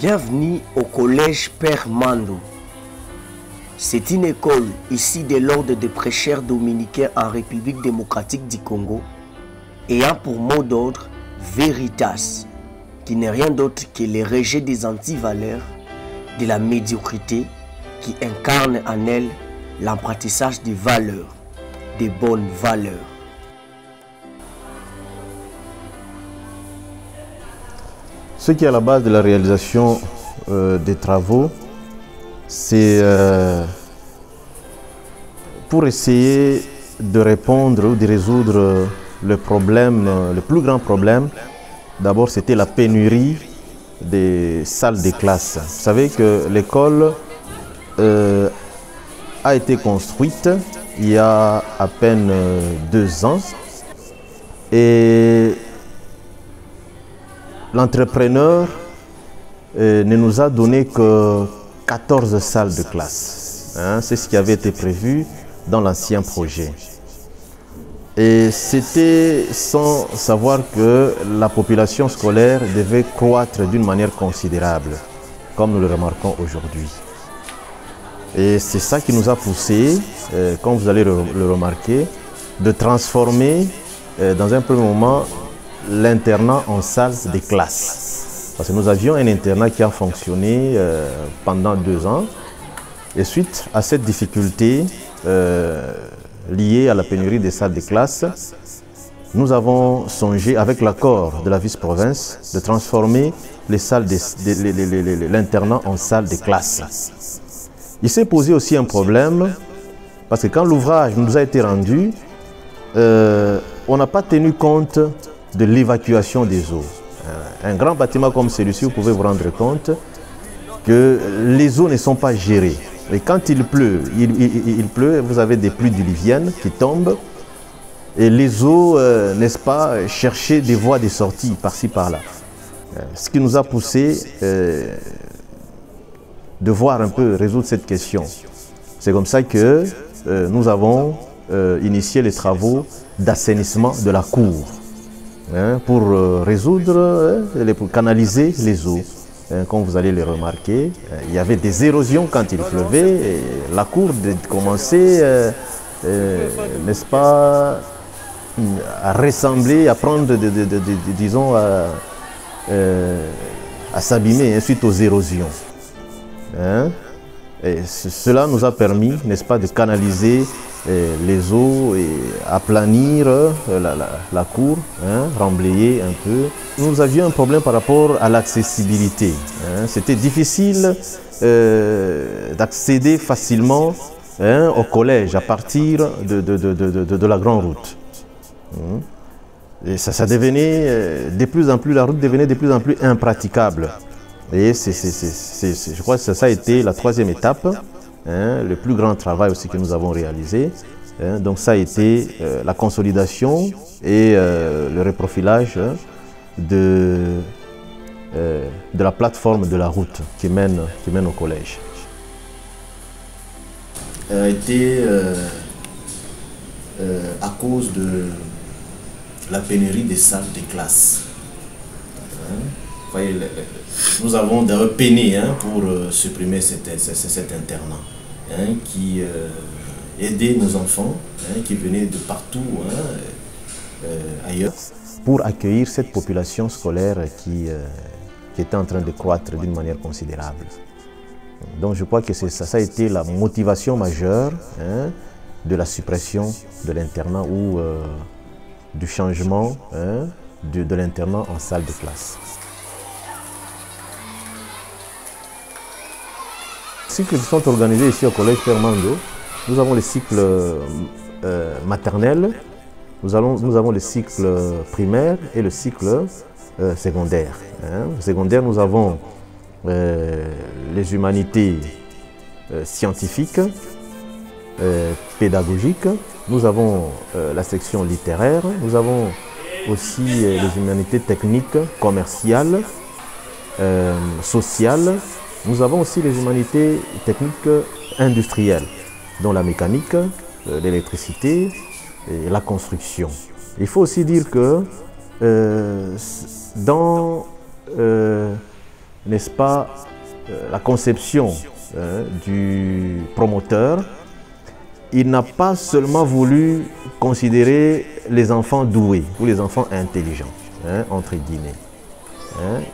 Bienvenue au collège Père Mando. C'est une école ici de l'ordre des prêcheurs dominicains en République démocratique du Congo, ayant pour mot d'ordre Veritas, qui n'est rien d'autre que le rejet des antivaleurs, de la médiocrité, qui incarne en elle l'apprentissage des valeurs, des bonnes valeurs. Ce qui est à la base de la réalisation des travaux, c'est pour essayer de répondre ou de résoudre le problème, le plus grand problème. D'abord, c'était la pénurie des salles de classe. Vous savez que l'école a été construite il y a à peine 2 ans et l'entrepreneur ne nous a donné que 14 salles de classe. C'est ce qui avait été prévu dans l'ancien projet. Et c'était sans savoir que la population scolaire devait croître d'une manière considérable, comme nous le remarquons aujourd'hui. Et c'est ça qui nous a poussé, comme vous allez le remarquer, de transformer dans un premier moment l'internat en salle de classe. Parce que nous avions un internat qui a fonctionné pendant 2 ans. Et suite à cette difficulté liée à la pénurie des salles de classe, nous avons songé, avec l'accord de la vice-province, de transformer l'internat en salle de classe. Il s'est posé aussi un problème, parce que quand l'ouvrage nous a été rendu, on n'a pas tenu compte de l'évacuation des eaux. Un grand bâtiment comme celui-ci, vous pouvez vous rendre compte que les eaux ne sont pas gérées. Et quand il pleut, vous avez des pluies diluviennes qui tombent et les eaux, n'est-ce pas, chercher des voies de sortie par-ci par-là. Ce qui nous a poussé de voir un peu résoudre cette question. C'est comme ça que nous avons initié les travaux d'assainissement de la cour. Pour résoudre, pour canaliser les eaux. Comme vous allez le remarquer, il y avait des érosions quand il pleuvait. Et la cour commençait, n'est-ce pas, à ressembler, à prendre, disons, à s'abîmer suite aux érosions. Et cela nous a permis, n'est-ce pas, de canaliser les eaux et aplanir la cour, remblayer un peu. Nous avions un problème par rapport à l'accessibilité. C'était difficile d'accéder facilement au collège à partir de la grande route. Et ça devenait de plus en plus, la route devenait de plus en plus impraticable. Et je crois que ça a été la 3e étape. Le plus grand travail aussi que nous avons réalisé. Donc ça a été la consolidation et le reprofilage de la plateforme de la route qui mène au collège. A été à cause de la pénurie des salles de classe. Vous voyez, nous avons d'ailleurs peiné pour supprimer cet internat qui aidait nos enfants qui venaient de partout ailleurs. Pour accueillir cette population scolaire qui était en train de croître d'une manière considérable. Donc je crois que ça a été la motivation majeure de la suppression de l'internat ou du changement de l'internat en salle de classe. Les cycles qui sont organisés ici au collège Père Mando, nous avons les cycles maternels, nous avons le cycle primaire et le cycle secondaire. Au secondaire, nous avons les humanités scientifiques, pédagogiques, nous avons la section littéraire, nous avons aussi les humanités techniques, commerciales, sociales. Nous avons aussi les humanités techniques industrielles, dont la mécanique, l'électricité et la construction. Il faut aussi dire que dans n'est-ce pas, la conception du promoteur, il n'a pas seulement voulu considérer les enfants doués ou les enfants intelligents, entre guillemets.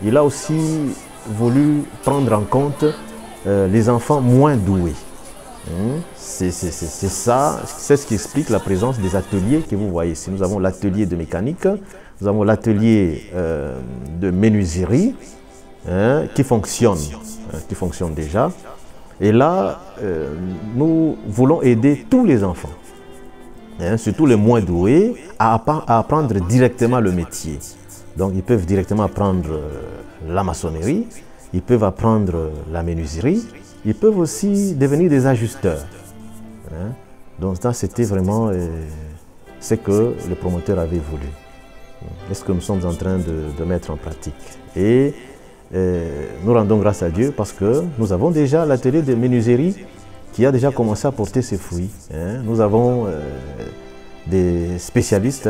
Il a aussi voulu prendre en compte les enfants moins doués. C'est ça, c'est ce qui explique la présence des ateliers que vous voyez ici. Nous avons l'atelier de mécanique, nous avons l'atelier de menuiserie qui fonctionne déjà. Et là, nous voulons aider tous les enfants, surtout les moins doués, à apprendre directement le métier. Donc ils peuvent directement apprendre la maçonnerie, ils peuvent apprendre la menuiserie, ils peuvent aussi devenir des ajusteurs. Donc ça, c'était vraiment ce que le promoteur avait voulu. C'est ce que nous sommes en train de mettre en pratique. Et nous rendons grâce à Dieu parce que nous avons déjà l'atelier de menuiserie qui a déjà commencé à porter ses fruits. Nous avons des spécialistes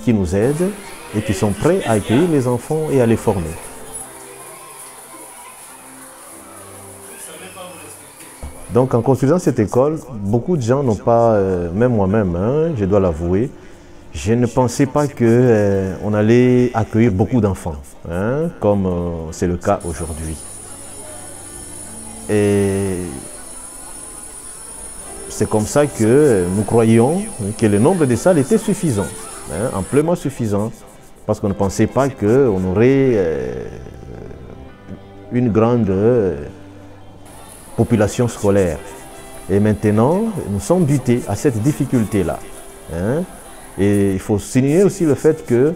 qui nous aident et qui sont prêts à accueillir les enfants et à les former. Donc en construisant cette école, beaucoup de gens n'ont pas, même moi-même, je dois l'avouer, je ne pensais pas qu'on allait accueillir beaucoup d'enfants, comme c'est le cas aujourd'hui. Et c'est comme ça que nous croyions que le nombre de salles était suffisant, amplement suffisant, parce qu'on ne pensait pas qu'on aurait une grande population scolaire. Et maintenant, nous sommes butés à cette difficulté-là. Et il faut signaler aussi le fait que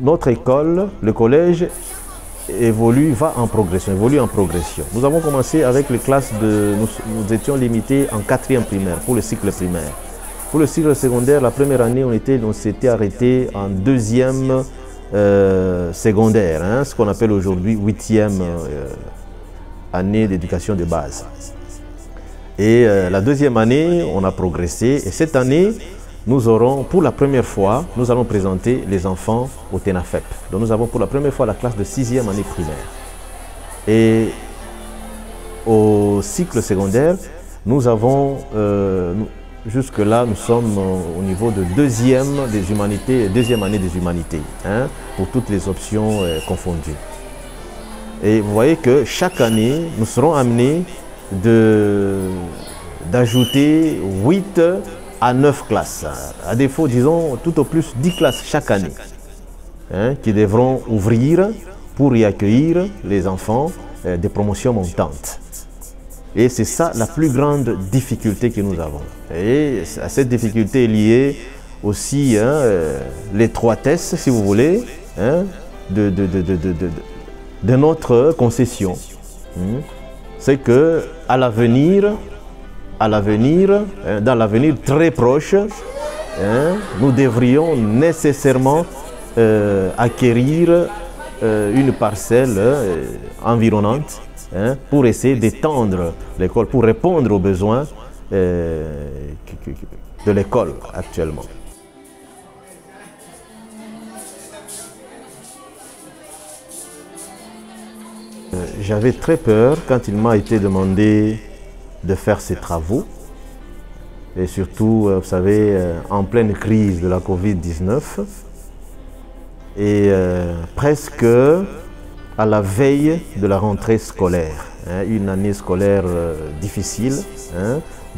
notre école, le collège, va en progression, évolue en progression. Nous avons commencé avec les classes nous étions limités en 4e primaire, pour le cycle primaire. Pour le cycle secondaire, la première année, on s'était arrêté en 2e secondaire, ce qu'on appelle aujourd'hui 8e année d'éducation de base. Et la 2e année, on a progressé. Et cette année, nous aurons, pour la première fois, nous allons présenter les enfants au TENAFEP. Donc nous avons pour la première fois la classe de 6e année primaire. Et au cycle secondaire, nous avons, jusque-là, nous sommes au niveau de 2e des humanités, 2e année des humanités, pour toutes les options confondues. Et vous voyez que chaque année, nous serons amenés d'ajouter 8 à 9 classes. À défaut, disons, tout au plus 10 classes chaque année, qui devront ouvrir pour y accueillir les enfants des promotions montantes. Et c'est ça la plus grande difficulté que nous avons. Et à cette difficulté est liée aussi l'étroitesse, si vous voulez, de notre concession. C'est que à l'avenir, dans l'avenir très proche, nous devrions nécessairement acquérir une parcelle environnante pour essayer d'étendre l'école, pour répondre aux besoins de l'école actuellement. J'avais très peur quand il m'a été demandé de faire ces travaux, et surtout, vous savez, en pleine crise de la Covid-19, et presque à la veille de la rentrée scolaire, une année scolaire difficile,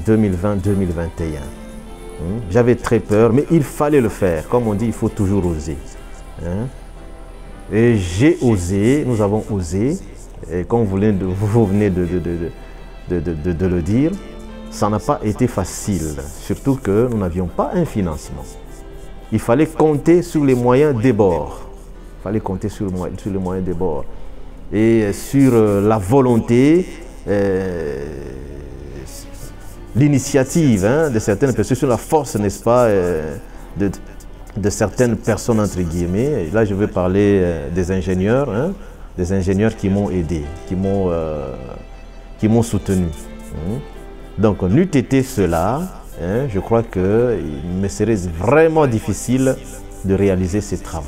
2020-2021. J'avais très peur, mais il fallait le faire. Comme on dit, il faut toujours oser. Et j'ai osé, nous avons osé, et comme vous venez de le dire, ça n'a pas été facile, surtout que nous n'avions pas un financement. Il fallait compter sur les moyens des bords. Il fallait compter sur les moyens des bords. Et sur la volonté, l'initiative de certaines personnes, sur la force, n'est-ce pas, de certaines personnes, entre guillemets. Et là, je vais parler des ingénieurs qui m'ont aidé, qui m'ont soutenu. Donc, n'eût été cela, je crois qu'il me serait vraiment difficile de réaliser ces travaux.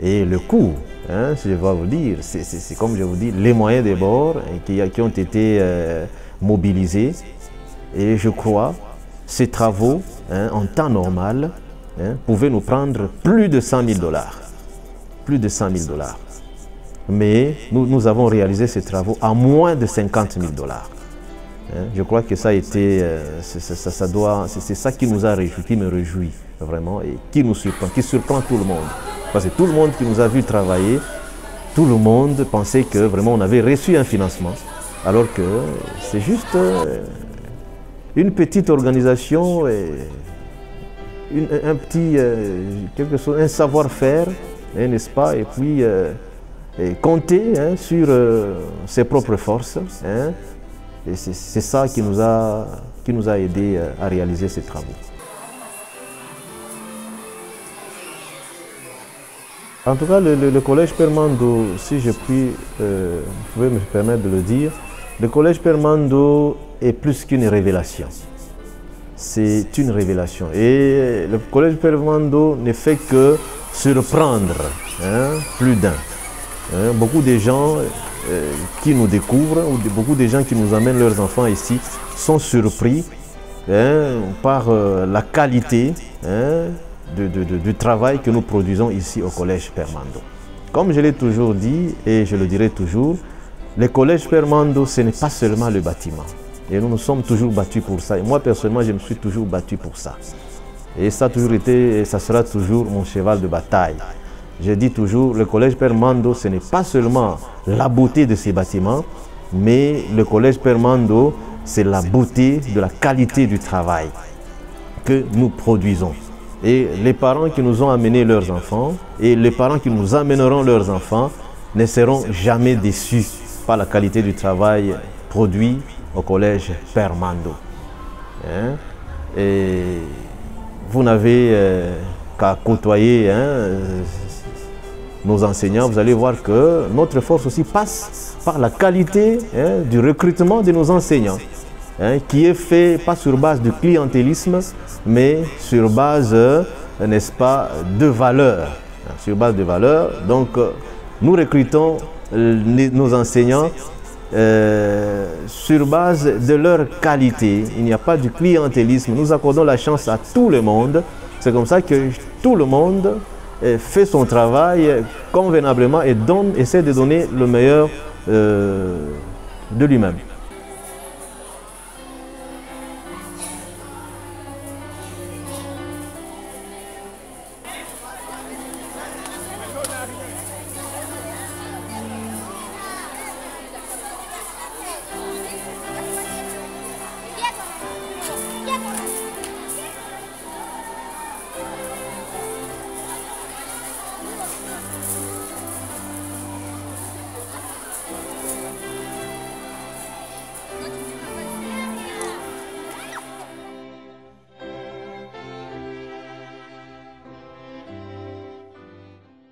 Et le coût, hein, je vais vous dire, c'est comme je vous dis, les moyens des bords qui ont été mobilisés. Et je crois, ces travaux, hein, en temps normal, hein, pouvaient nous prendre plus de 100 000 $. Plus de 100 000 $. Mais nous avons réalisé ces travaux à moins de 50 000 $. Hein, je crois que ça a été, c'est ça qui nous a réjoui, qui me réjouit vraiment et qui nous surprend, qui surprend tout le monde. Parce que tout le monde qui nous a vu travailler, tout le monde pensait que vraiment on avait reçu un financement, alors que c'est juste une petite organisation, et un petit, quelque chose, un savoir-faire, hein, n'est-ce pas, et puis et compter, hein, sur ses propres forces. Hein, et c'est ça qui nous a aidé à réaliser ces travaux. En tout cas, le collège Père Mando, si je puis, vous pouvez me permettre de le dire, le collège Père Mando est plus qu'une révélation. C'est une révélation. Et le collège Père Mando ne fait que surprendre, hein, plus d'un. Hein, beaucoup de gens qui nous découvrent, ou beaucoup de gens qui nous amènent leurs enfants ici, sont surpris, hein, par la qualité, hein, du travail que nous produisons ici au collège Père Mando. Comme je l'ai toujours dit et je le dirai toujours, le collège Père Mando, ce n'est pas seulement le bâtiment. Et nous nous sommes toujours battus pour ça. Et moi, personnellement, je me suis toujours battu pour ça. Et ça a toujours été, et ça sera toujours mon cheval de bataille. Je dis toujours, le collège Père Mando, ce n'est pas seulement la beauté de ces bâtiments, mais le collège Père Mando, c'est la beauté de la qualité du travail que nous produisons. Et les parents qui nous ont amené leurs enfants et les parents qui nous amèneront leurs enfants ne seront jamais déçus par la qualité du travail produit au collège Père Mando. Hein? Et vous n'avez qu'à côtoyer, hein, nos enseignants, vous allez voir que notre force aussi passe par la qualité, hein, du recrutement de nos enseignants, hein, qui est fait pas sur base de clientélisme, mais sur base, n'est-ce pas, de valeurs. Hein, sur base de valeurs. Donc, nous recrutons nos enseignants sur base de leur qualité. Il n'y a pas de clientélisme. Nous accordons la chance à tout le monde. C'est comme ça que tout le monde fait son travail convenablement et essaie de donner le meilleur de lui-même.